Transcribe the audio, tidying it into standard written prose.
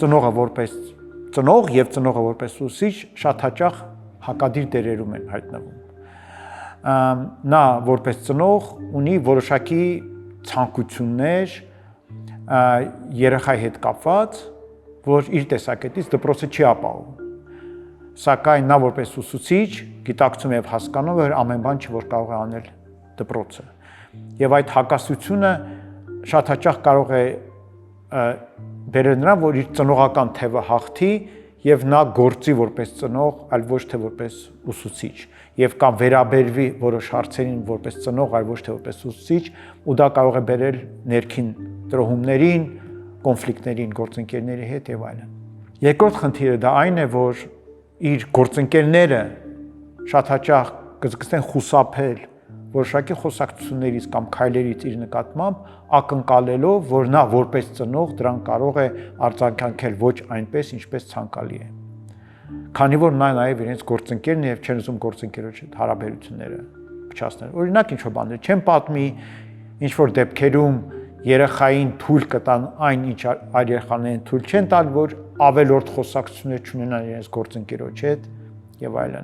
ծնողը որպես ծնող եւ ծնողը որպես ուսուցիչ շատ հաճախ հակադիր դերերում են հայտնվում։ Նա որպես ծնող ունի որոշակի ցանկություններ երեխայի հետ կապված, որ իր տեսակետից դպրոցը չի ապահովում։ Սակայն նա որպես ուսուցիչ գիտակցում եւ հասկանում է, որ ամեն բան չի, որ կարող է անել դպրոցը։ Եվ այդ հակասությունը շատ հաճախ կարող է բերել նրան, որ իր ծնողական թևը հաղթի եւ նա գործի որպես ծնող, այլ ոչ թե որպես ուսուցիչ, եւ կամ վերաբերվի որոշ հարցերին որպես ծնող, այլ ոչ թե որպես ուսուցիչ, ու դա կարող է բերել ներքին տրոհումներին, կոնֆլիկտներին գործընկերների հետ եւ այլն։ Երկրորդ խնդիրը դա այն է, որ իր գործընկերները շատ հաճախ կսկսեն խուսափել որոշակի խոսակցություններից կամ քայլերից իր նկատմամբ, ակնկալելով, որ նա որպես ծնող դրան կարող է արձագանքել ոչ այնպես, ինչպես ցանկալի է։ Քանի որ նա նաև իրենց գործընկերն է եւ չեն ուզում գործընկերոջ հետ հարաբերությունները փչացնել։ Օրինակ ինչ-որ բաներ չեն պատմի, ինչ-որ դեպքերում երեխային թույլ կտան այն, ինչ այլ երեխաներին թույլ չեն տալ, որ ավելորդ խոսակցություններ չունենան իրենց գործընկերոջ հետ եւ այլն։